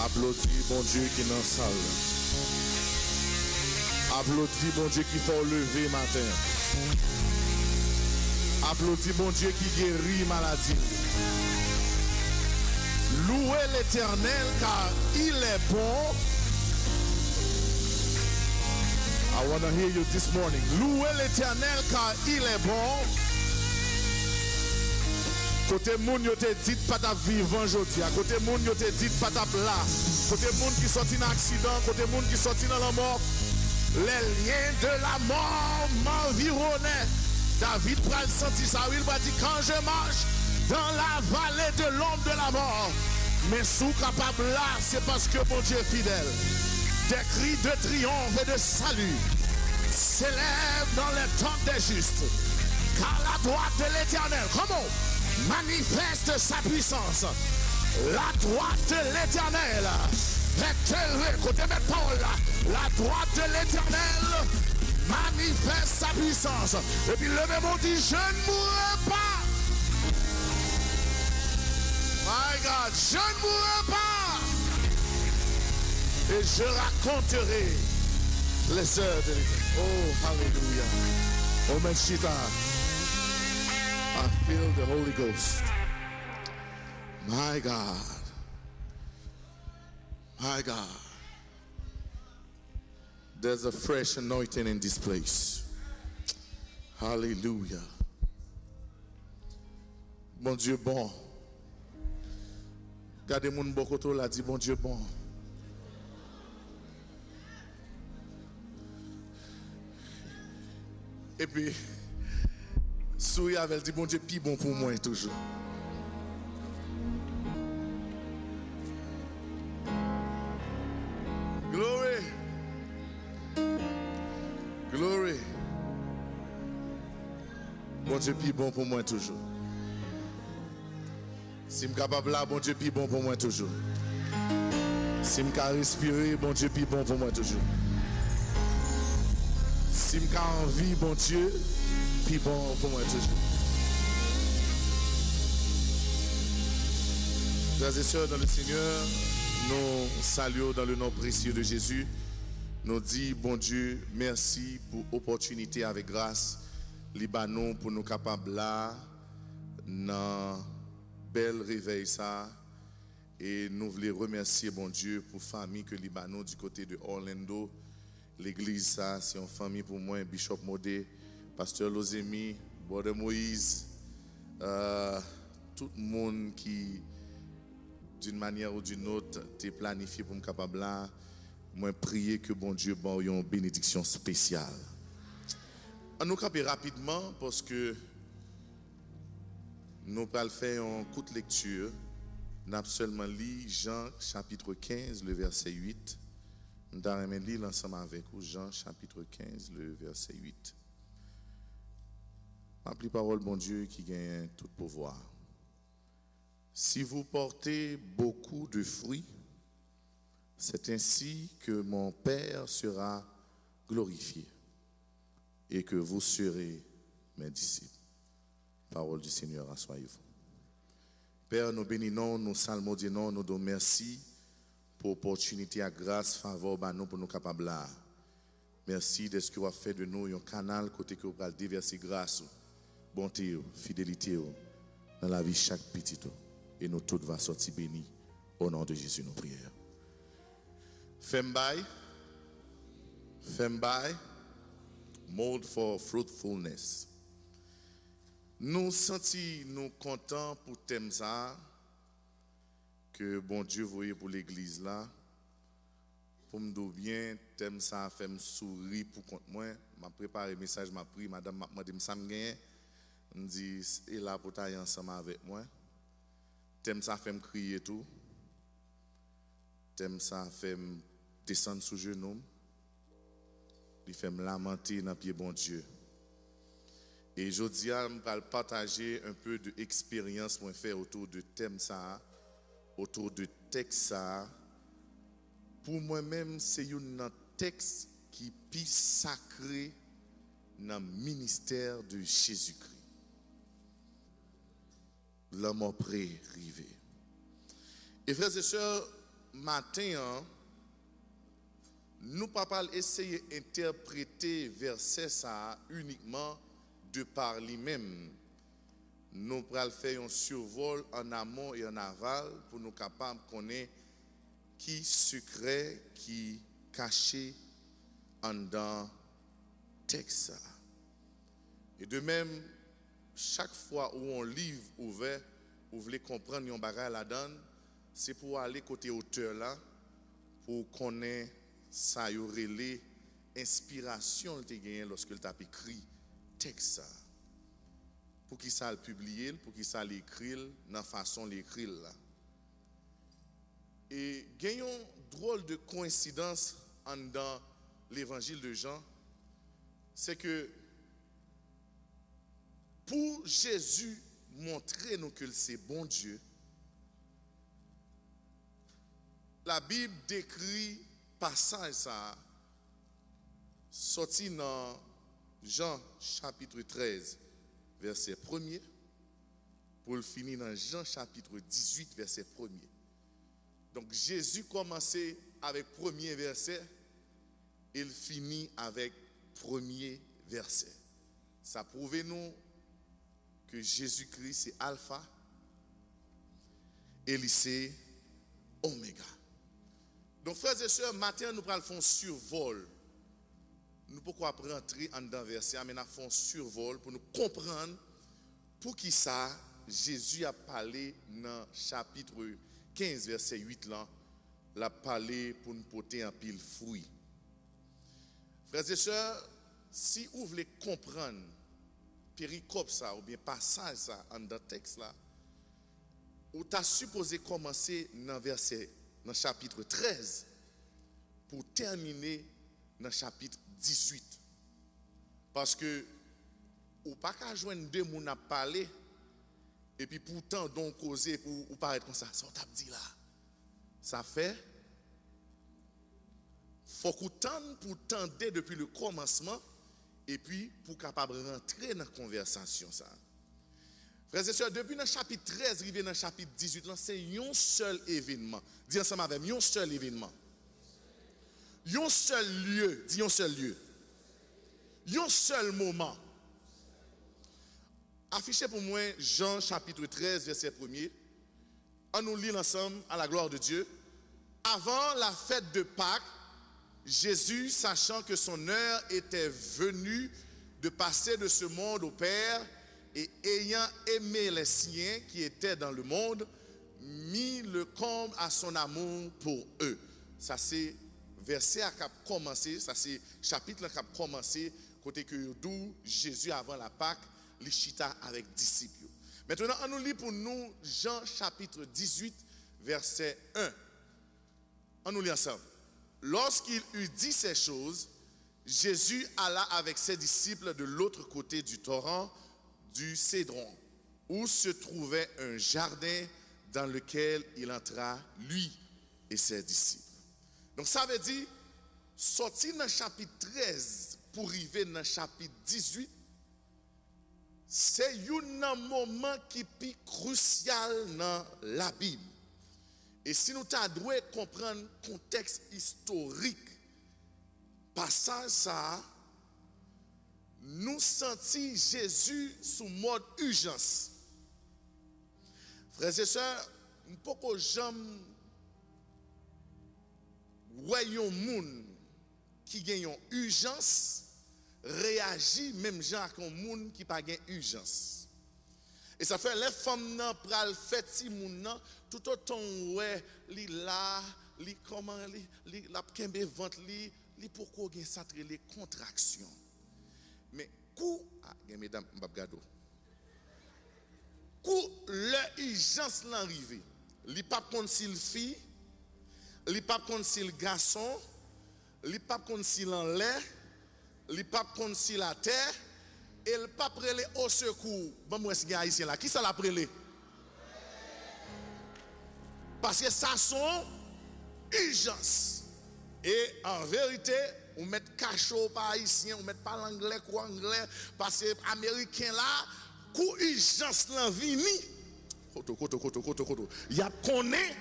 Applaudis bon Dieu qui est dans la salle. Applaudis bon Dieu qui faut lever matin. Applaudis bon Dieu qui guérit maladie. Louez l'Éternel car il est bon. I want to hear you this morning. Louez l'Éternel car il est bon. Côté moun yo te dit pas ta vivant aujourd'hui. Côté moun yo te dit pas ta là. Côté moun qui sorti dans accident, côté moun qui sorti dans la mort. Les liens de la mort m'environnaient. David pral senti ça, il va dire quand je marche dans la vallée de l'ombre de la mort. Mais sous capable là, c'est parce que mon Dieu est fidèle. Des cris de triomphe et de salut s'élèvent dans les tentes des justes. Car la droite de l'Éternel, comment manifeste sa puissance. La droite de l'Éternel est élevée. Côté mes paroles, la droite de l'Éternel manifeste sa puissance. Et puis le même mot dit, je ne mourrai pas. My God, je ne mourrai pas. Et je raconterai les heures de l'éternel. Oh, hallelujah. Oh, Menchita. I feel the Holy Ghost. My God. My God. There's a fresh anointing in this place. Hallelujah. Bon Dieu bon. Gardez mon bokoto l'a dit bon Dieu bon. Et puis Souille avait dit bon Dieu plus bon pour moi toujours. Glory. Glory. Bon Dieu plus bon pour moi toujours. Si je suis capable là, bon Dieu plus bon pour moi toujours. Si je peux respirer, bon Dieu plus bon pour moi toujours. Si je peux envie, bon Dieu plus bon pour moi toujours. Frères et sœurs dans le Seigneur, nous saluons dans le nom précieux de Jésus. Nous disons, bon Dieu, merci pour l'opportunité avec grâce. Libanon pour nous capables là, dans bel réveil ça. Et nous voulons remercier, bon Dieu, pour la famille que Libanon du côté de Orlando. L'église, ça, c'est une famille pour moi, Bishop Modé, Pasteur Lozemi, Brother Moïse, tout le monde qui, d'une manière ou d'une autre, t'es planifié pour me capable là. Moi, prier que bon Dieu ait une bénédiction spéciale. On nous caper rapidement parce que nous allons faire une courte lecture. Nous avons seulement lu Jean chapitre 15, le verset 8. Nous allons lire ensemble avec vous Jean chapitre 15, le verset 8. Appelez parole, bon Dieu, qui gagne tout pouvoir. Si vous portez beaucoup de fruits, c'est ainsi que mon Père sera glorifié et que vous serez mes disciples. Parole du Seigneur, assoyez-vous. Père, nous bénissons, nous salmodions, nous donnons merci pour l'opportunité à grâce, faveur, nous pour nous capables là. Merci de ce que vous avez fait de nous un canal côté que vous allez déverser grâce, bonté, fidélité dans la vie de chaque petit. Et nous tous va sortir bénis. Au nom de Jésus, nous prions. Fembai, mold for fruitfulness. Nous sentons nous contents pour thème ça que bon Dieu voyait pour l'église là. Pour me dire bien thème ça fait me sourire pour contre moi. M'a préparé message, m'a pris madame m'a demandé ça me gagne. Me dit et là pour tailler ensemble avec moi. Thème ça fait me crier tout. Thème ça fait me descendre sous genou. Il fait me lamenter dans pied bon Dieu. Et je dis à partager un peu de expérience qu'on fait autour de thème ça, autour de texte ça. Pour moi-même, c'est un texte qui est plus sacré dans le ministère de Jésus-Christ. L'homme prêt rivé. Et frères et sœurs, matin, nous ne pouvons pas essayer d'interpréter verset ça uniquement de par lui-même. Nous allons faire un survol en amont et en aval pour nous capables de connaître qui secret qui caché en dans texte. Et de même, chaque fois où on livre ouvert, vous voulez comprendre un bagage la donne, c'est pour aller côté auteur là, pour connaître ça y aurait les inspirations qu'il a gagné lorsque il a écrit texte ça. Pour qu'il ça le publier, pour qu'il ça l'écrit, dans la façon l'écrire là. Et gagnons drôle de coïncidence dans l'évangile de Jean, c'est que pour Jésus montrer nous que c'est bon Dieu, la Bible décrit passage ça sorti dans Jean chapitre 13 verset 1er pour le finir dans Jean chapitre 18 verset 1er. Donc Jésus commençait avec premier verset, il finit avec premier verset. Ça prouve nous que Jésus-Christ c'est alpha et c'est oméga. Donc frères et sœurs, matin nous allons faire un survol. Nous ne pouvons pas rentrer en dans verset, mais nous allons faire un survol pour nous comprendre pour qui ça Jésus a parlé dans chapitre 15 verset 8 là, l'a parlé pour nous porter un pile fruit. Frères et sœurs, si vous voulez comprendre péricope ça ou bien passage ça en dans texte là, ou t'as supposé commencer dans verset dans chapitre 13 pour terminer dans chapitre 18. Parce que ou pas qu'à joindre deux moun à parler et puis pourtant donc causer pour ou paraître comme ça t'a dit là. Ça fait faut qu'on tente pour tenter depuis le commencement et puis pour capable rentrer dans la conversation ça. Frères et sœurs, depuis le chapitre 13 arrivé dans le chapitre 18 là, c'est un seul événement. Dis ensemble avec moi, un seul événement. Un seul lieu, dis un seul lieu. Un seul moment. Affichez pour moi Jean chapitre 13 verset 1er. On nous lit ensemble à la gloire de Dieu. Avant la fête de Pâques, Jésus, sachant que son heure était venue de passer de ce monde au Père, et ayant aimé les siens qui étaient dans le monde, mit le comble à son amour pour eux. Ça c'est verset qui a commencé, ça c'est chapitre qui a commencé, côté que d'où Jésus avant la Pâque, les chita avec disciples. Maintenant, on nous lit pour nous Jean chapitre 18, verset 1. On nous lit ensemble. Lorsqu'il eut dit ces choses, Jésus alla avec ses disciples de l'autre côté du torrent du Cédron, où se trouvait un jardin dans lequel il entra, lui et ses disciples. Donc ça veut dire, sortir dans le chapitre 13 pour arriver dans le chapitre 18, c'est un moment qui est crucial dans la Bible. Et si nous devons comprendre le contexte historique, passage ça, nous sentons Jésus sous mode urgence. Frères et sœurs, nous ne pouvons pas jamais voir un monde qui a une urgence réagir même genre qu'un monde qui n'a pas urgence. Et ça fait les femmes nan pral fait si moun nan tout autant ouais li là li comment li la kembe ventre li pourquoi gen ça les contractions. Mais kou mesdames m'bab gado. Kou l'urgence l'arrivée. Li pas konn si fille, li pas konn si garçon, li pas konn si en l'air, li pas konn si la terre. Et le pas prélé au secours. Bon, moi, c'est haïtien là. Qui ça l'a prélé? Parce que ça sont urgence. Et en vérité, on met cachot par haïtien, on met pas l'anglais ou anglais, parce que américain là, coup urgence là vini. Koto. Il y a connaît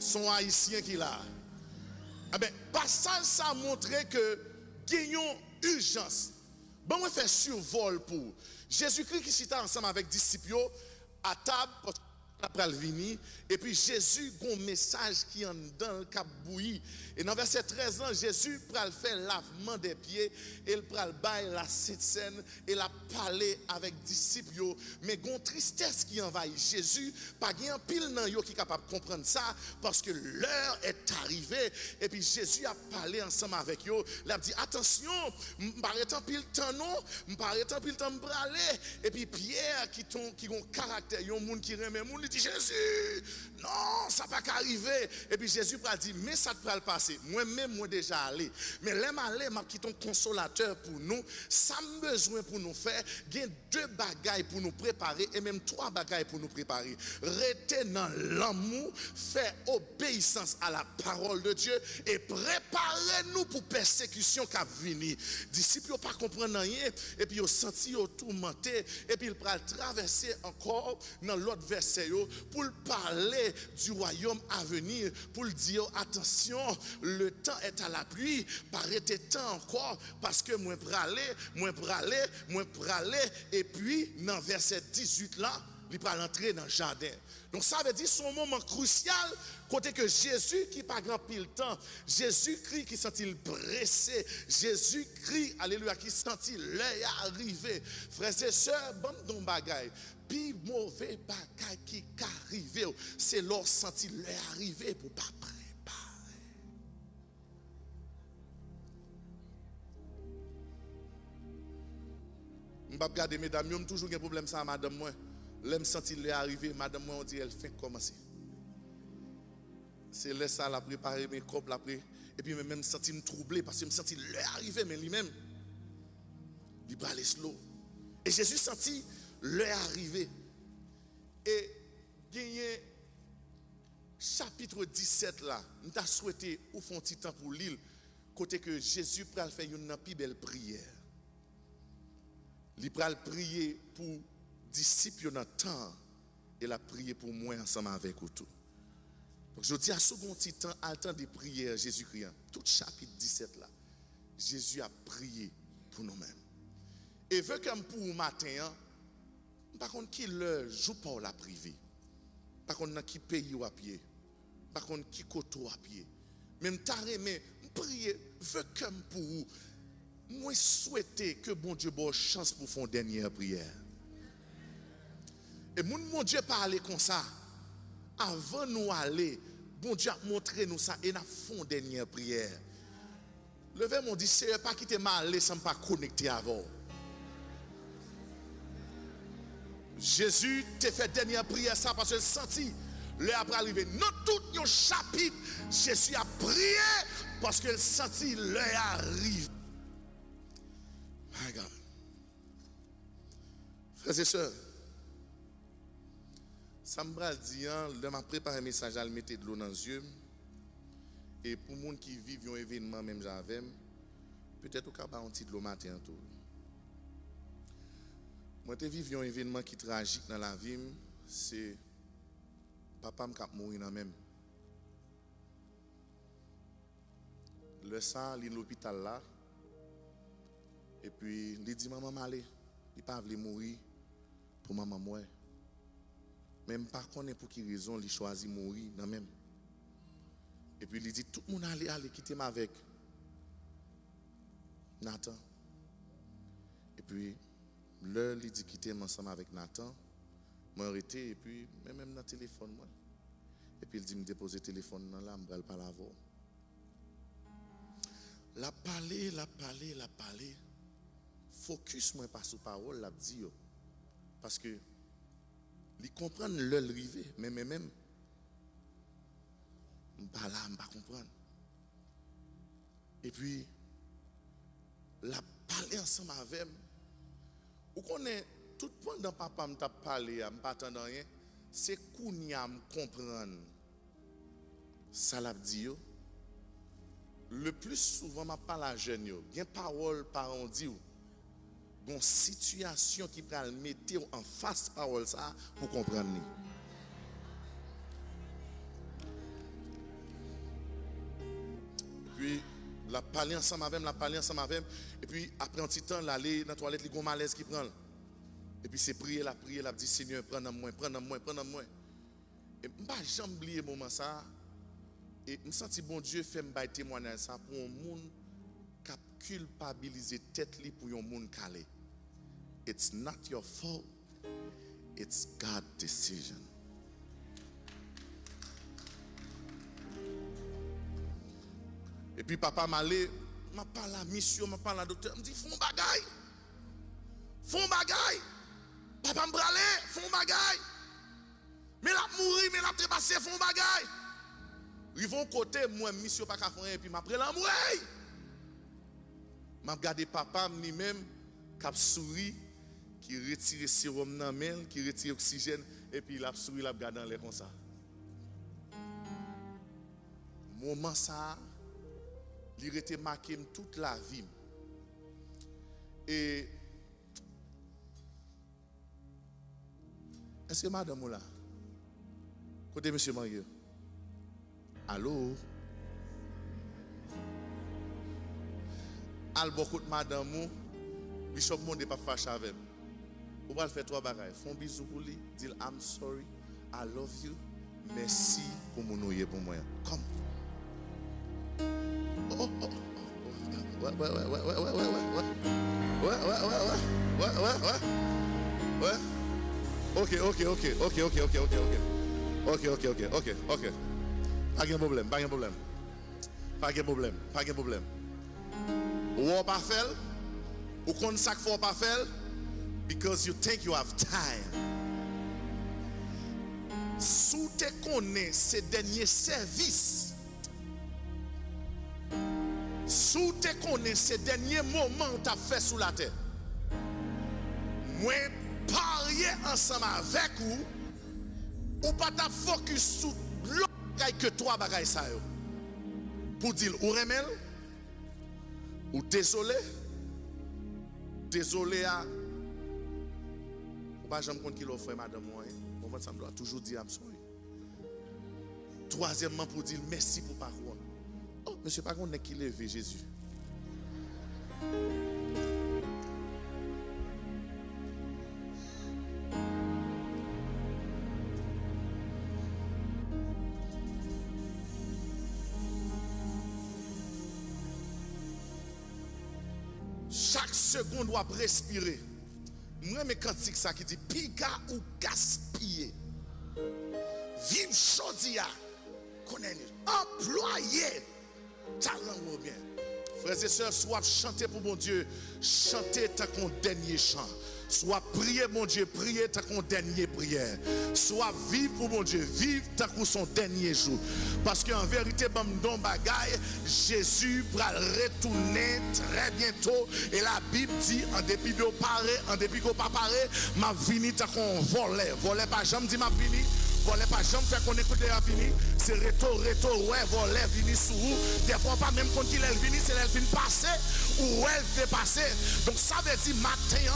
Son haïtien qui là. Ah ben, passage ça montre que gagnons urgence. Bon, on fait survol pour Jésus-Christ qui s'était ensemble avec disciples à table après le vini et puis Jésus a un message qui en dans le cap bouilli et dans verset 13 ans Jésus pral faire lavement des pieds et il pral bailler la sainte scène et la parler avec disciples mais gon tristesse qui envahit Jésus pas gen pile nan yo qui capable comprendre ça parce que l'heure est arrivée et puis Jésus a parlé ensemble avec yo il a dit attention m'paraît tant pile temps non m'paraît tant pile temps m'braler et puis Pierre qui ont caractère yon monde qui remet monde il dit Jésus non ça pas qu'arriver et puis Jésus pral dit mais ça te pral passer moi-même moi déjà allé mais l'aime aller m'a qui ton consolateur pour nous ça me besoin pour nous faire gain 2 bagailles pour nous préparer et même 3 bagailles pour nous préparer rester dans l'amour faire obéissance à la parole de Dieu et préparer-nous pour persécution qui va venir disciples n'ont pas comprendre rien et puis ils ont senti ils tourmenté et puis ils pral traverser encore dans l'autre verset pour parler du royaume à venir pour dire attention le temps est à la pluie paraît temps encore parce que moi praler et puis dans verset 18 là il va entrer dans le jardin donc ça veut dire son moment crucial côté que Jésus qui pas grand pile temps Jésus-Christ qui sent-il pressé Jésus-Christ alléluia qui sent-il l'heure arrivé frères et sœurs bon bagaille puis mauvais bagaille qui arrive c'est leur senti l'heure arrivé pour pas préparer m'pas regarder mesdames yo toujours un problème ça madame moi l'aime senti l'heure arrivé madame moi on dit elle fait commencer c'est là ça la préparer mes copes la pré et puis même senti me troubler parce que me senti l'heure arrivé mais lui-même il parle slow et Jésus senti l'heure arrivé et gagné chapitre 17 là nous t'a souhaité ou font petit temps pour l'île côté que Jésus pral faire une plus belle prière il pral prier pour disciples dans temps et la prier pour moi ensemble avec vous tout donc je dis à second petit temps à le temps de prière Jésus-Christ tout chapitre 17 là Jésus a prié pour nous-mêmes et veut comme pour matin par contre qui le joue pas la privé par contre qui paye à pied par contre qui coteau à pied même taré mais prier veut comme pour vous moi souhaiter que bon Dieu bonne chance pour faire une dernière prière et mon Dieu parler comme ça avant nous aller bon Dieu a montré nous ça et n'a fait une dernière prière levez mon dit c'est pas quitter mal sans pas connecter avant Jésus t'a fait dernière prière ça parce qu'il senti l'heure après arriver dans tout nos chapitre Jésus a prié parce qu'il senti l'heure arrive my God frères et sœurs ça me dit de m'a préparé un message à le mettre de l'eau dans les yeux et pour les gens qui vivent un événement même j'avais peut-être au cas un petit de l'eau matin tout moi j'ai vécu un événement qui est tragique dans la vie c'est papa m'a mort dans même le sang il l'hôpital là et puis il dit maman allez il pas voulu mourir pour maman moi même pas connaît pour quelle raison il choisit mourir dans même et puis il dit tout le monde aller quitter moi avec Nathan et puis l'heure il dit quitter ensemble avec Nathan moi arrêté et puis même dans le téléphone moi et puis il dit me déposer le téléphone dans là me pas la voir la parler focus moi pas sur parole la dit parce que il comprend l'heure arrivée mais même pas là pas comprendre et puis la parler ensemble avec ou connaît tout pendant papa m'a parlé m'a pas attendre rien c'est kounya me comprendre ça l'a dit le plus souvent m'a parlé à jeune yo gen parole par on dit une situation qui va le mettre en face parole ça pour comprendre. La parler ensemble avec et puis après un petit temps l'aller dans la toilette il y a un malaise qui prend. Et puis c'est prier, la dit Seigneur prends moi. Et pas jamais oublier moment ça et me senti bon Dieu fait me bailler témoignage ça pour un monde qui culpabiliser tête li pour un monde calé. It's not your fault. It's God's decision. Et puis papa m'allait, m'a parlé à la mission, m'a parlé à la docteur, me dit font bagaille. Papa me bralé, font bagaille. Mais la mourir, mais la trépasser, font bagaille. Ils vont côté moi mission pas qu'à faire et puis m'après la mourir. M'a regardé papa ni même cap souri qui retire sérum dans main, qui retire oxygène et puis il a souri l'a regardé dans l'air comme ça. Moment ça il était marqué toute la vie. Et est-ce que madame ou là? Côté monsieur Mario. Allô? Al beaucoup de madame ou Bishop Monde pas fâché avec. Ou va le faire trois bagages. Font bisou pour lui, dit I'm sorry, I love you. Merci pour mon ouïe pour moi. Come. Ouais. Ok. Pas de problème. Ou pas faire, ou qu'on sac faut pas faire, because you think you have time. Sous te connais ces derniers services. Sous te connais ces derniers moments que tu as fait sous la terre. Moi, parier ensemble avec vous, ou pas ta focus sur l'autre que toi bagaille ça yo. Pour dire ou remel, ou désolé à ou pas jamais compte qui l'offre madame moi. Bon ça me doit toujours dire I'm sorry. Troisièmement pour dire merci pour parole. Oh, monsieur pas qu'on est qui levé Jésus. Chaque seconde doit respirer. Moi mes cantiques ça qui dit piga ou gaspiller. Vive chodia. Connaît employé talent ou bien. Frères et sœurs, soit chanter pour mon Dieu, chanter tant qu'on dernier chant. Soit prier mon Dieu, prier tant qu'on dernier prière. Soit vivre pour mon Dieu, vivre tant qu'on son dernier jour. Parce qu'en vérité, bon bagaille, Jésus va retourner très bientôt. Et la Bible dit, en dépit de parer, en dépit qu'on pas parer, m'a vini tant qu'on volait. Volait pas, jamais dit m'a vini. Volait pas, jamais fait qu'on écoute à fini. C'est retour, ouais, volait, vini sous vous. Des fois, pas même quand il est venu, c'est elle vient passer ou elle fait passer. Donc ça veut dire matin,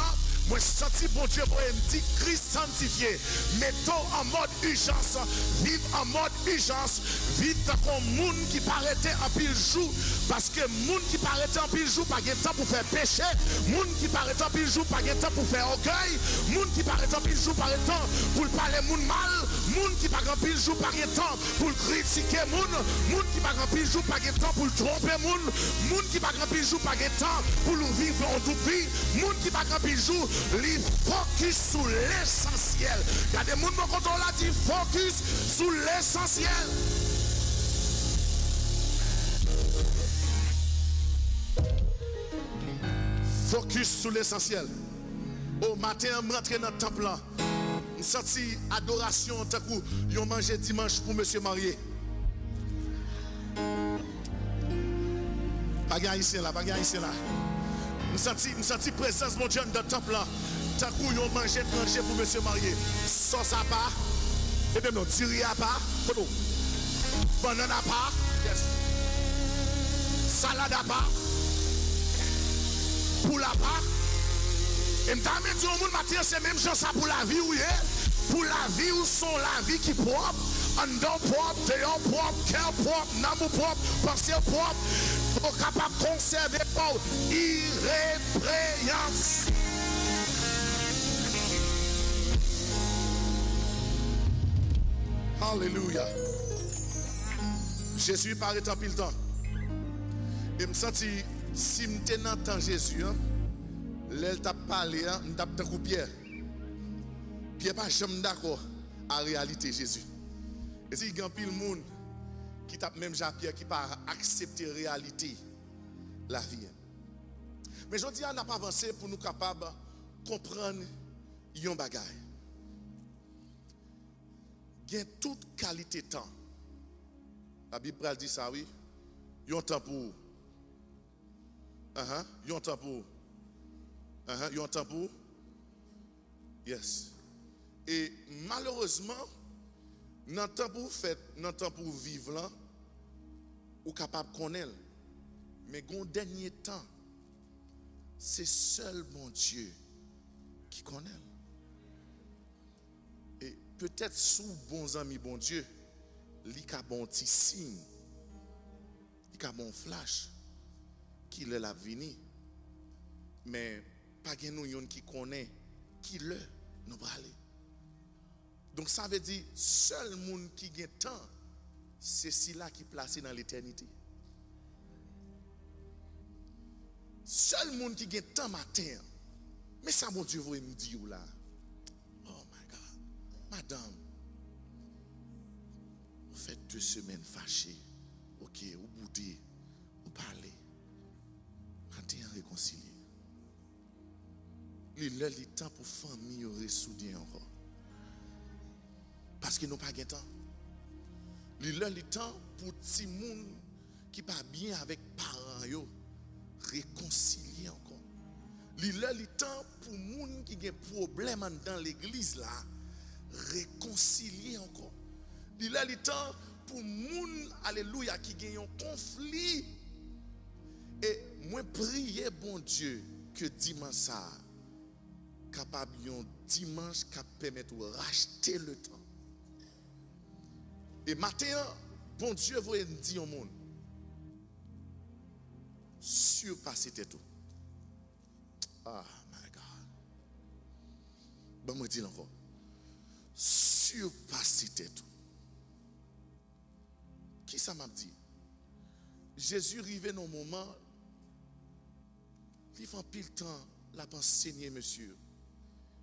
moi senti bon Dieu pour me dire Christ sanctifié. Mettons en mode urgence, vive en mode urgence, vive comme monde qui paraît en pile jour. Parce que monde qui paraît en pile jour, pas de temps pour faire péché. Monde qui paraît en pile jour, pas de temps pour faire orgueil. Monde qui paraît en pile jour, pas de temps pour parler monde mal. Monde qui paraît en pile jour, pas de temps pour critiquer monde. Monde qui paraît en pile jour, pas de temps pour tromper monde. Monde qui paraît en pile jour, pas de temps pour nous vivre en tout vie. Monde qui paraît en pile jour, li focus sur l'essentiel. Il y a des gens quand on l'a dit focus sur l'essentiel. Focus sur l'essentiel. Au matin, je rentre dans le temple là. Je senti adoration tant que yo mangé dimanche pour monsieur marié. Pas gagné ici là, pas gagné ici là. Je senti présence mon Dieu dans le temple là. Tant que yo mangé pour monsieur marié. Sauce à part. Et bien non, tiri à part. Banane à part. Yes. Salade à part. Pour la part. Et m'ta dit au monde matin c'est même chose ça pour la vie ou pour la vie ou sont la vie qui propre en dedans propre, dehors propre, cœur propre, amour propre, pensée propre, pour capable de conserver pour irrépréhensible. Alléluia. Jésus paraît en pile temps. Et me senti si m'étais dans le temps Jésus, l'elle t'a parlé, m't'a tant Pierre. Pierre pas jamais d'accord en réalité Jésus. Et si il y a un pile monde qui tape même Jean-Pierre qui pas accepter la réalité la vie. Mais je dis on n'a pas avancé pour nous capables de comprendre yon bagay. Il y a toute qualité de temps. La Bible dit ça, oui. Yon temps pour. Yon temps pour. Yon temps pour. Yes. Et malheureusement, dans le temps pour faire, dans le temps pour vivre là, ou capable de connaître. Mais dans le dernier temps, c'est seul mon Dieu qui connaît. Et peut-être sous bons amis, bon Dieu, il y a bon petit signe, il y a bon flash, qui est la venue. Mais pas de nous qui connaît qui le nous parler. Donc ça veut dire seul monde qui a temps, c'est celui-là qui est placé dans l'éternité. Seul monde qui a temps matin. Mais ça mon Dieu vous me dire là. Oh my God. Madame, vous faites 2 semaines fâchées. OK, vous boudez, vous parlez. Matin réconcilié. Il a le temps pour famille ressouder encore. Parce qu'ils n'ont pas de temps. Il a le temps pour petit monde qui pas bien avec parents yo réconcilier encore. Il a le temps pour monde qui a problème dans l'église là réconcilier encore. Il a le temps pour monde alléluia qui a un conflit et moi prier bon Dieu que dimanche ça capable un dimanche qui permet de racheter le temps. Et matin, bon Dieu vous dit au monde, surpasser tout. Ah, my God. Bon, moi dis encore, surpasser tout. Qui ça m'a dit? Jésus arrivé dans un moment, il fait un pile temps, la pensée enseigner, monsieur.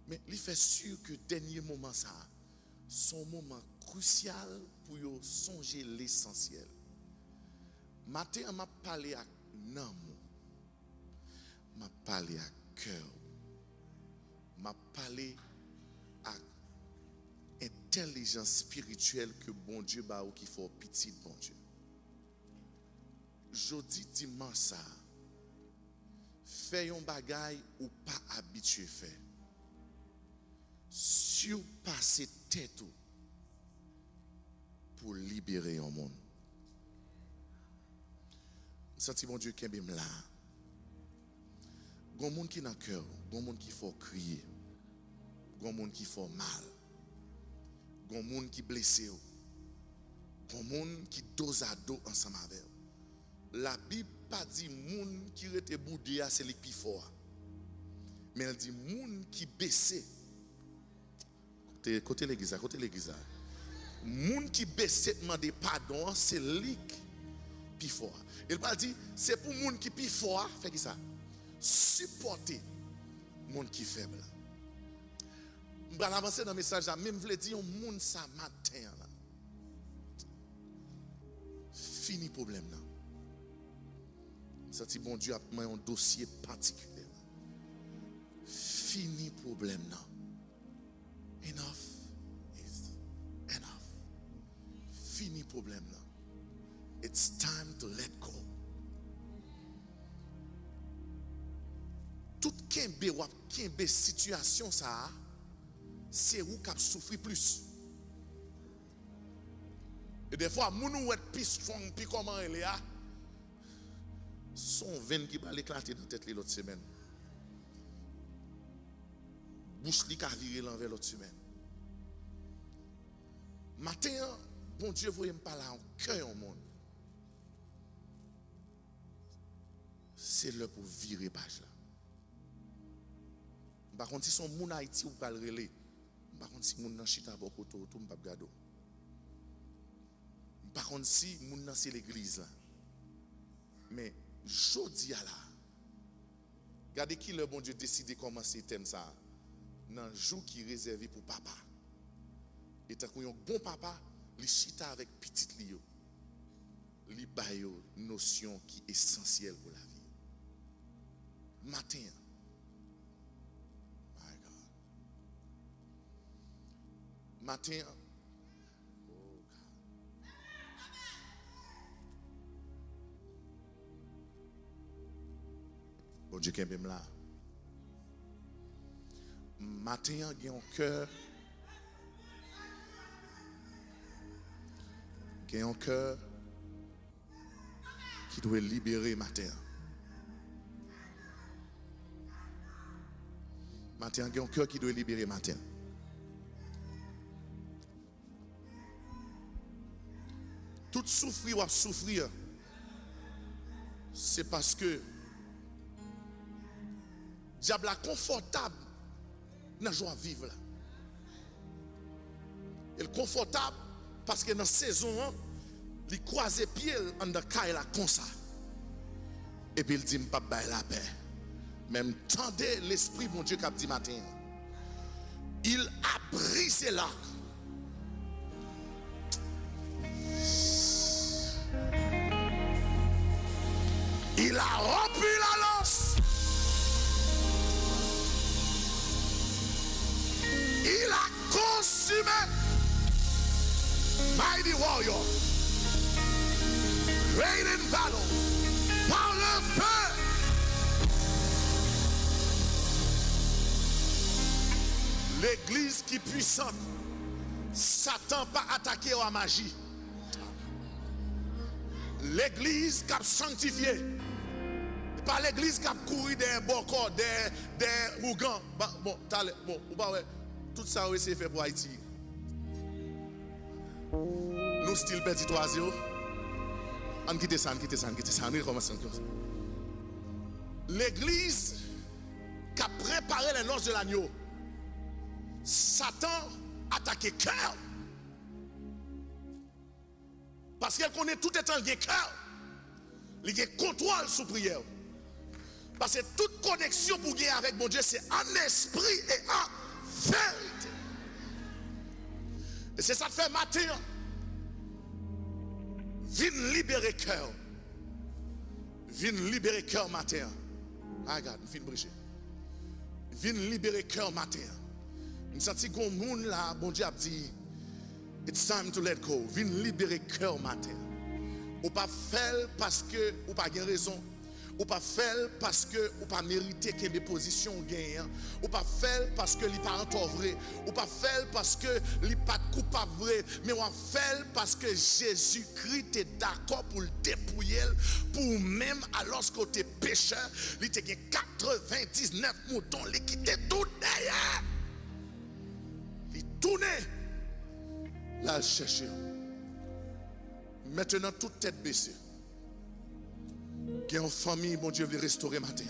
Mais il fait sûr que le dernier moment, ça, son moment crucial pour songer l'essentiel. Matin, on m'a parlé à Nam, m'a parlé à cœur, m'a parlé à intelligence spirituelle que bon Dieu ba ou qui faut petit bon Dieu. Jodi dimanche ça, fais un bagay ou pas habitué faire. Surpasser tête pour libérer un monde. Senti mon Dieu qui est là. Il y a un monde qui n'a cœur, il y a un monde qui faut crier, il y a un monde qui faut mal, il y a un monde qui blessé, il y a un monde qui dos à dos ensemble avec. La Bible pas dit monde qui était boudé c'est le plus fort. Mais elle dit monde qui baissé. Côté l'église, côté l'église. Monde qui baissé demander pardon, c'est lui plus fort. Il pas dit c'est pour monde qui plus fort, fait qui ça? Supporter monde qui faible. Je vais avancer dans le message là, même vle dire monde ça matin là. Fini problème là. Ça dit bon Dieu a mis un dossier particulier. Fini problème là. Enough is enough. Fini problème là. It's time to let go. Tout kembe situation ça, c'est où qui souffre plus. Et des fois, moun ou être plus strong, plus comment elle est là, son veine qui va l'éclater dans la tête l'autre semaine. Bouche li ka virer l'envers l'autre semaine. Matin, bon Dieu, voyez me parler en cœur au monde. C'est là pour virer page là. Par contre, si son moun Haïti ou pas le relais, par contre, si moun nan chita beaucoup tout m'pa gado. Par contre, si moun nan c'est l'église là. Mais jodi a là. Regardez qui le bon Dieu décide de commencer thème ça. Dans jour qui réservé pour papa. Et tant qu'on bon papa, li chita avec petite li yo. Li bayo notion qui est essentielle pour la vie. Matin. My God. Matin. Oh God. Bon Dieu qui est là. Matin, il y a un cœur. Il y a un cœur qui doit libérer matin. Matin, il y a un cœur qui doit libérer matin. Tout souffrir ou souffrir, c'est parce que diable est confortable dans la joie de vivre. Il est confortable parce que dans la saison, il croise les pieds en de caille là comme ça. Et puis il dit, pas la paix. Même tendez l'esprit, mon Dieu, qu'a dit matin. Il a brisé l'arc. Il a rompu la lance. Il a consumé. Mighty warrior. Great in battle. Par le feu. L'église qui est puissante, Satan pas attaqué à la magie. L'église qui a sanctifié, pas l'église qui a couru des bocaux, des rougans. Bon, tout ça c'est fait pour Haïti. Nous style petit oiseau. On quitte ça, on quitte ça, on quitte ça, on recommence. L'église qui a préparé les noces de l'agneau. Satan attaque le cœur. Parce qu'elle connaît tout étant le cœur. Il y a contrôle sous prière. Parce que toute connexion pour gagner avec mon Dieu, c'est en esprit et en vérité. Et c'est ça que fait matin. Viens libérer cœur. Viens libérer cœur matin. Regarde, viens briser. Viens libérer cœur matin. Je sens que le monde là, bon Dieu a dit, it's time to let go. Viens libérer cœur matin. Ou pas faire parce que, ou pas gain raison. Ou pas faire parce que, ou pas mériter que des positions gagnent. Ou pas faire parce que les parents sont vrais. Ou pas faire parce que les pas coupable vrai. Mais ou faire parce que Jésus-Christ est d'accord pour le dépouiller. Pour même alors que tu es pécheur, il te 99 moutons, il quitté tout derrière. Il tournait. Là, chercher. Maintenant, toute tête baissée. Qu'il y a une famille, bon Dieu veut restaurer matin.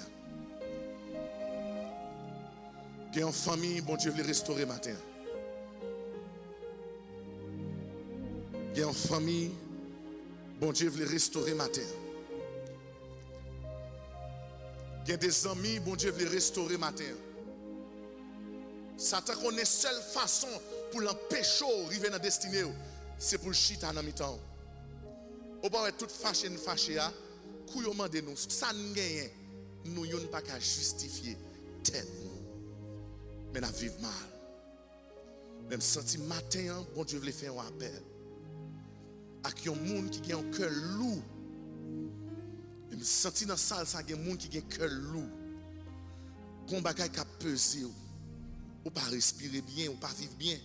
Qu'il y a une famille, bon Dieu veut restaurer matin. Qu'il y a une famille, bon Dieu veut restaurer matin. Qu'il y a des amis, bon Dieu veut restaurer matin. Satan connaît seule façon pour l'empêcher d'arriver dans la destinée, c'est pour le chita dans mi-temps. On va être tout fâché, Kouyo mande nous, ça nous gagne, nous n'avons pas qu'à justifier tête nous. Mais nous vivons mal. Même senti matin, bon Dieu veut faire un appel. À qui un monde qui a un cœur lourd. Même senti dans la salle, ça y a un monde qui a un cœur lourd. Qu'on bagaille qui a pesé, ou pas respirer bien, ou pas vivre bien.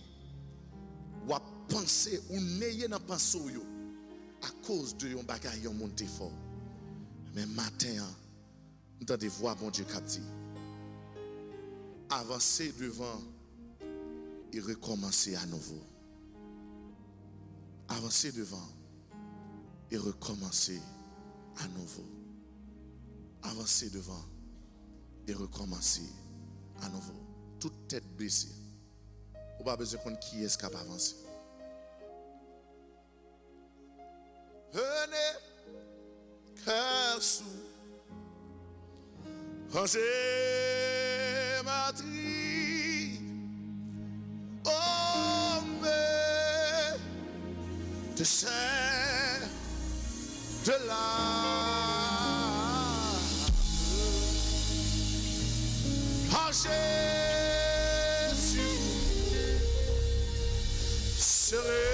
Ou à penser, ou n'ayez dans pensée à cause de un bagaille un monde fort. Mais matin, nous avons des voix, bon Dieu, qui dit, avancer devant et recommencer à nouveau. avancer devant et recommencer à nouveau. Avancer devant et recommencer à nouveau. Toute tête baissée. On n'a pas besoin de connaître qui est-ce qui a avancé. Venez, cœur sous, rangez ma tri, oh mais de serre de l'âme, en Jésus serai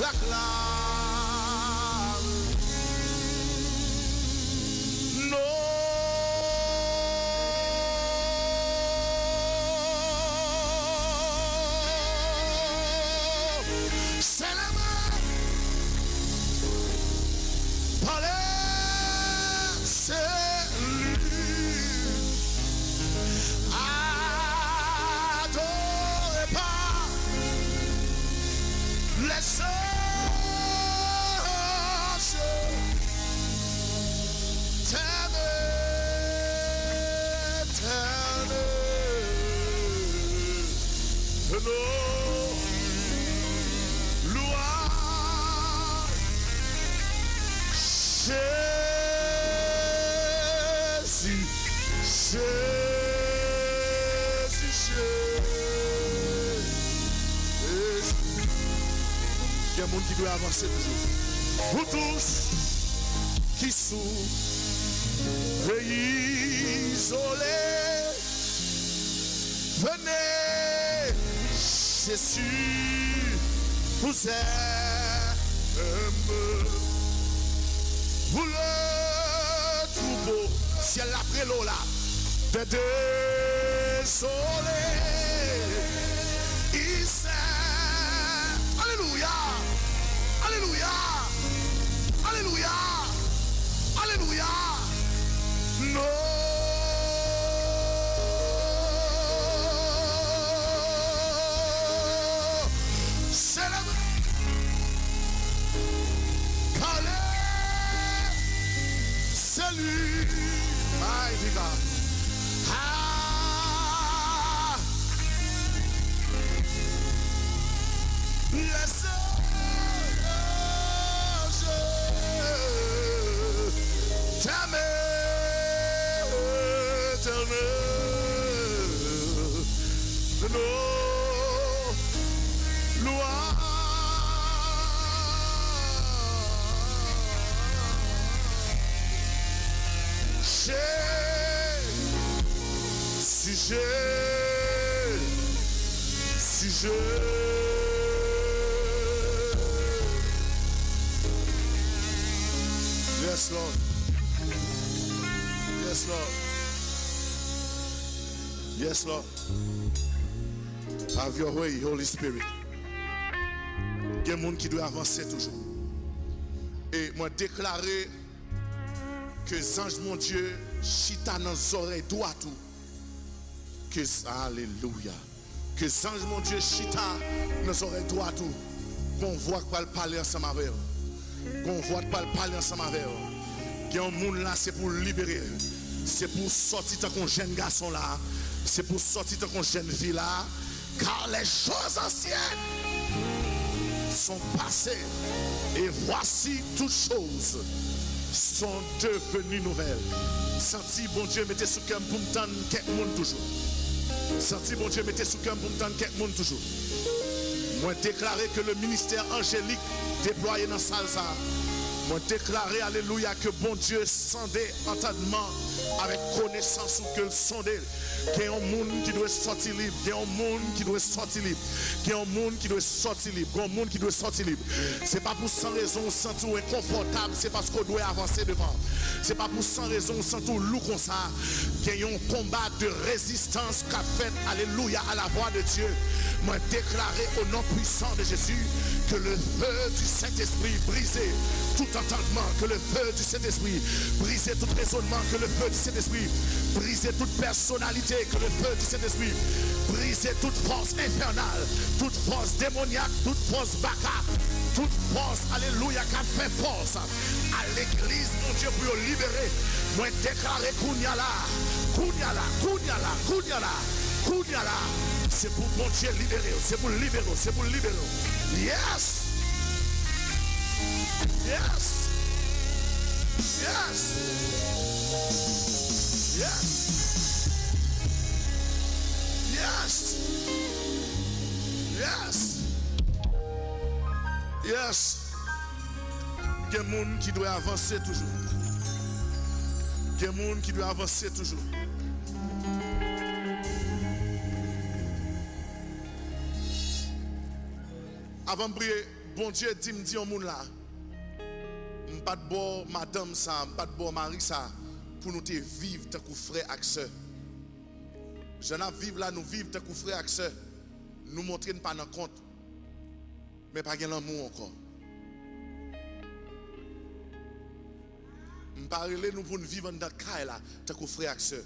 la clame, non, c'est la main, parler, c'est lui, adorez pas, laissez. Il y a un monde qui doit avancer toujours. Vous tous qui souffrez isolés, venez, Jésus vous aime. Vous le trouvez, ciel après l'eau là, de désolé. Il s'aime. Alléluia. Alléluia. Alléluia. Alléluia. Non. Salut, mighty God. Ah, laisse t'aimer éternel de nos lois. Si je Yes, Lord. Yes, Lord. Yes, Lord. Have your way, Holy Spirit. Il y a des gens qui doivent avancer toujours. Et moi déclarer que ange mon Dieu chita dans les oreilles droit tout. Que alléluia. Que ange mon Dieu chita dans les oreilles droit tout. Qu'on voit qu'il parler ensemble avec eux. Qu'on voit qu'il parler ensemble avec eux. Il y a un monde là, c'est pour libérer. C'est pour sortir tant qu'on jeune garçon là. C'est pour sortir tant qu'on jeune fille là. Car les choses anciennes sont passées. Et voici toutes choses sont devenues nouvelles. Senti bon Dieu mettez sous cœur pour m'entendre quelques monde toujours. Senti bon Dieu mettez sous cœur pour m'entendre quelques monde toujours. Moi déclarer que le ministère angélique déployé dans la salle ça. Moi déclarer alléluia que bon Dieu sondait entendement avec connaissance ou que le sondait. Qu'il y a un monde qui doit sortir libre. Il y a un monde qui doit sortir libre. Il y a un monde qui doit sortir libre. Il y a un monde qui doit sortir libre. C'est pas pour sans raison on sent tout inconfortable. C'est parce qu'on doit avancer devant. C'est pas pour sans raison on sent tout loup comme ça. Il y a un combat de résistance qu'a fait alléluia à la voix de Dieu. Moi déclarer au nom puissant de Jésus que le feu du Saint-Esprit brisé tout entendement, que le feu du Saint-Esprit brisé tout raisonnement, que le feu du Saint-Esprit. Brisez toute personnalité que le feu du Saint-Esprit. Brisez toute force infernale, toute force démoniaque, toute force baka, toute force, alléluia, qui fait force à l'église, mon Dieu, pour libérer. Moi, déclarer Kounyala, Kounyala, Kounyala, Kounyala, Kounyala. C'est pour mon Dieu libérer, c'est pour libérer, c'est pour libérer. Yes! Yes! Yes! Yes! Yes! Yes! Yes! Il y a des gens qui doivent avancer toujours. Il y a des gens qui doivent avancer toujours. Avant de prier, bon Dieu dit me dit au monde là, pas de bon madame ça, pas de bon mari ça, pour nous te vivre tant que frère et sœur. Je n'ai vivre là, nous vivre tant que frère et sœur. Nous montrer pas dans compte, mais pas gain l'amour encore. Je parle nous pour nous vivre dans le cas là, tant que frère et sœur.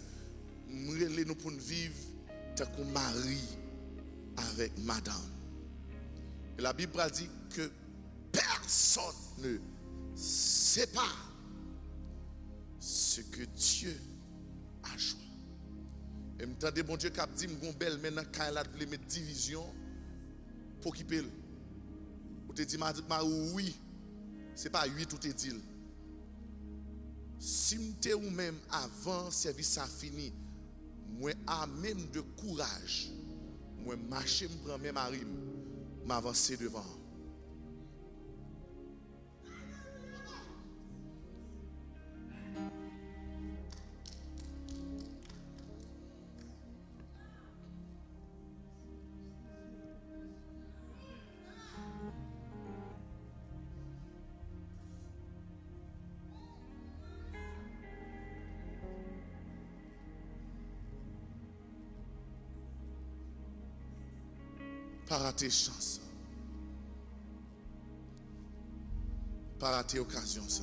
Je parle nous pour nous vivre tant que mari avec madame. Et la Bible dit que personne ne sépare ce que Dieu a choisi. Et je me bon Dieu qui a dit que je belle maintenant quand elle a voulu mettre division pour qu'il paye. Ou te dit oui, ce n'est pas 8 ou te dit. Si je ou même avant le service a fini, moi a même de courage, moi marcher, je prends mes maris, m'avancer devant. Pas rater chance. Pas rater occasion ça.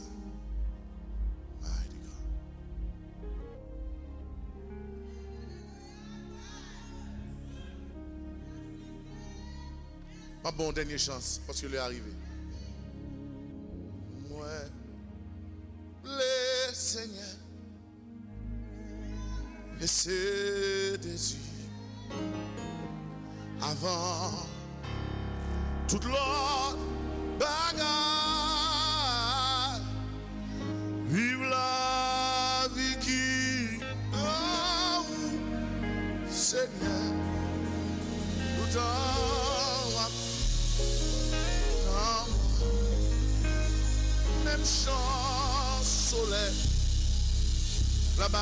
Ma bonne dernière chance parce que l'est arrivé. Moi, le Seigneur, et ses désirs avant toute l'autre bagarre, vive la vie qui Seigneur, tout même chance soleil là-bas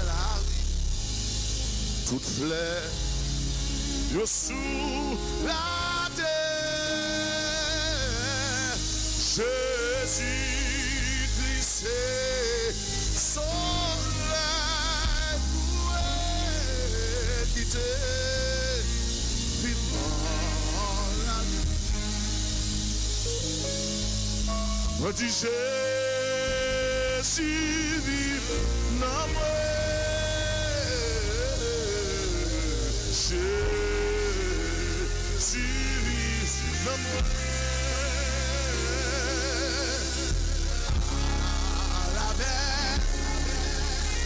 la vie toute fleur yo sous la terre Jésus Christ soleil pour quitter vivant la vie me dit Jésus vive dans moi la belle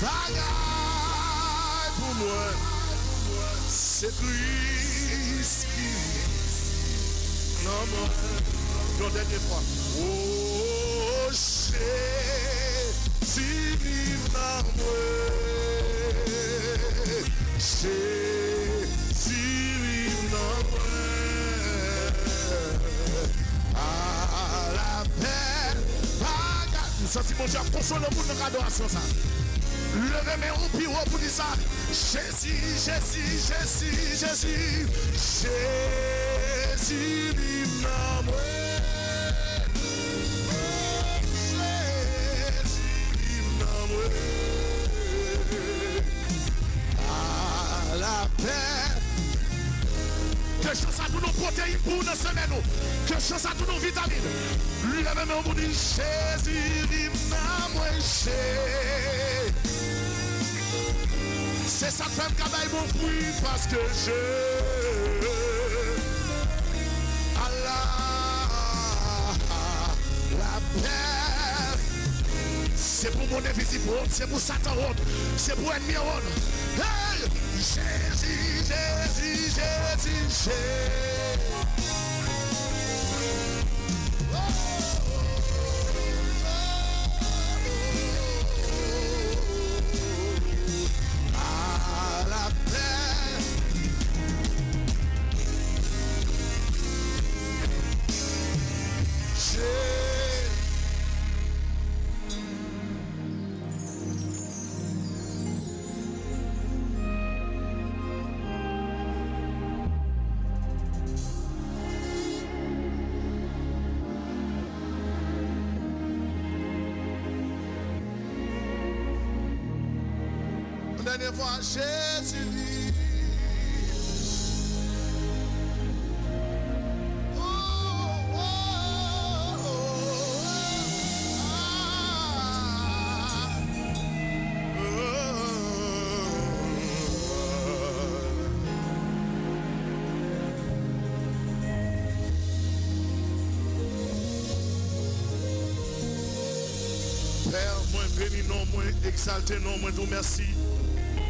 bagaille pour moi, c'est Christ qui non moi, une dernière fois. Oh, Jésus vive dans moi, Jésus vive dans moi. Si mon Dieu a consolé le monde dans l'adoration, ça. Levez mes roues puis pour dire ça. Jésus, Jésus, Jésus, Jésus. Jésus, vive dans moi. Jésus, vive dans moi. À la paix. Que chance à tous nos protéines pour nos semaines. Que chance à tous nos vitamines. Lui même on vous dit Jésus, moi c'est ça que fait me cabaye mon fruit parce que je Allah la paix. C'est pour mon invisible, c'est pour Satan, c'est pour ennemi. Hey! Jésus, Jésus, Jésus, Jésus. À la paix. Dernière fois, Jésus vit. Père, moi béni, non, moi exalté, non, moi tout merci.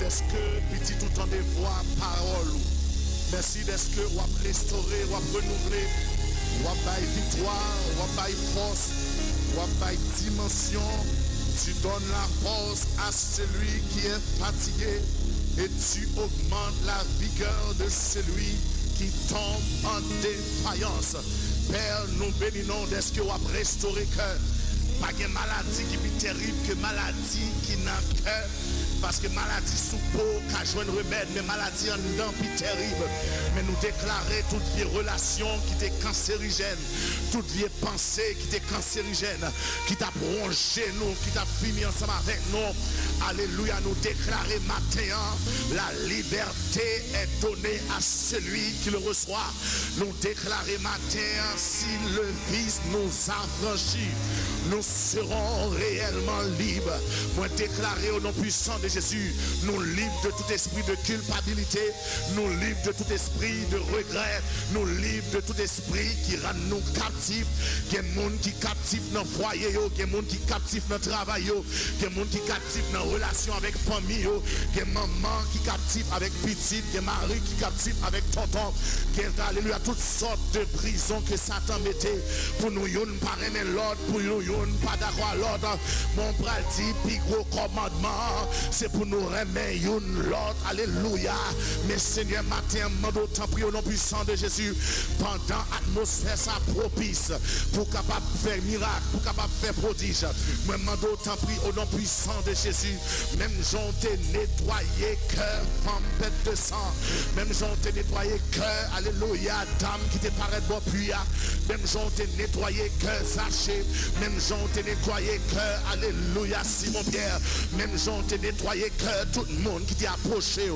Est-ce que petit tout temps des voix, parole. Merci d'est-ce que vous avez restauré, vous avez renouvelé, vous avez victoire, vous avez force, vous avez dimension. Tu donnes la force à celui qui est fatigué et tu augmentes la vigueur de celui qui tombe en défaillance. Père, nous bénissons d'est-ce que vous avez restauré cœur. Pas de maladie qui est plus terrible que maladie qui n'a cœur. Parce que maladie sous peau, qu'à jouer un remède, mais maladie en dedans, plus terrible. Mais nous déclarer toute vieille relation qui était cancérigène, toute vieille pensée qui était cancérigène, qui t'a rongé nous, qui t'a fini ensemble avec nous. Alléluia, nous déclarer matin, la liberté est donnée à celui qui le reçoit. Nous déclarer matin, si le vice nous affranchit, nous serons réellement libres. Moi déclarer au nom puissant de Jésus, nous libres de tout esprit de culpabilité, nous libres de tout esprit de regret, nous libres de tout esprit qui rend nous captifs. Il y a des gens qui captifs dans le foyer, il y a des gens qui captifs dans le travail, il y a des gens qui captifs dans la relation avec la famille, il y a des mamans qui captifs avec petite, il y a des maris qui captifs avec tonton, il y a alléluia, toutes sortes de prisons que Satan mettait pour nous, nous pas aimer l'ordre, pour nous, pas d'accord à l'ordre. Mon bras dit, puis gros commandement, c'est pour nous remettre l'autre. Alléluia. Mais Seigneur, matin, mando tant prie au nom puissant de Jésus. Pendant l'atmosphère ça propice pour capable faire miracle, pour capable faire prodige. Moi, mando tant prie au nom puissant de Jésus. Même j'en t'ai nettoyé cœur, femme bête de sang. Même j'en t'ai nettoyé cœur. Alléluia. Dame qui te paraît bon puis. Même j'en t'ai nettoyé cœur, sachez. Même j'en t'ai nettoyé cœur. Alléluia. Simon Pierre. Même j'en t'ai nettoyé cœur, tout le monde qui t'est approché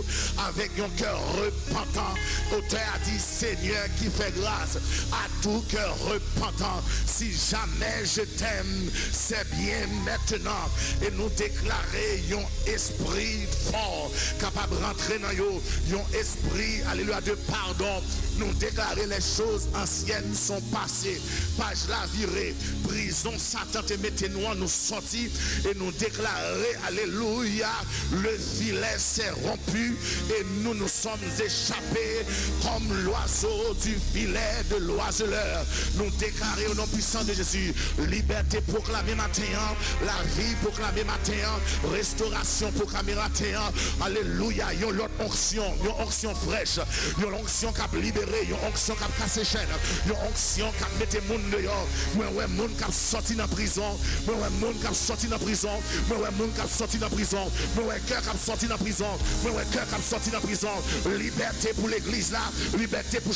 avec un cœur repentant. Auteur a dit Seigneur qui fait grâce à tout cœur repentant. Si jamais je t'aime, c'est bien maintenant. Et nous déclarer un esprit fort capable de rentrer dans yo, un esprit, alléluia, de pardon. Nous déclarer les choses anciennes sont passées. Page la virée, prison, Satan te mettez nous, nous sortis et nous déclarer, alléluia, le filet s'est rompu et nous nous sommes échappés comme l'oiseau du filet de l'oiseleur. Nous déclarer au nom puissant de Jésus, liberté proclamée matin, la vie proclamée matin, restauration proclamée matin, alléluia, il y a l'autre onction, une onction fraîche, il y a l'onction qui a libéré, il y a l'onction qui a cassé chaîne, il y a l'onction qui a mis les gens dehors, moi ouais monde qui a sorti dans prison, moi ouais monde qui a sorti dans prison, moi ouais monde qui a sorti dans prison, moi ouais cœur qui a sorti dans prison, moi ouais cœur qui a sorti dans prison, liberté pour l'église là, liberté pour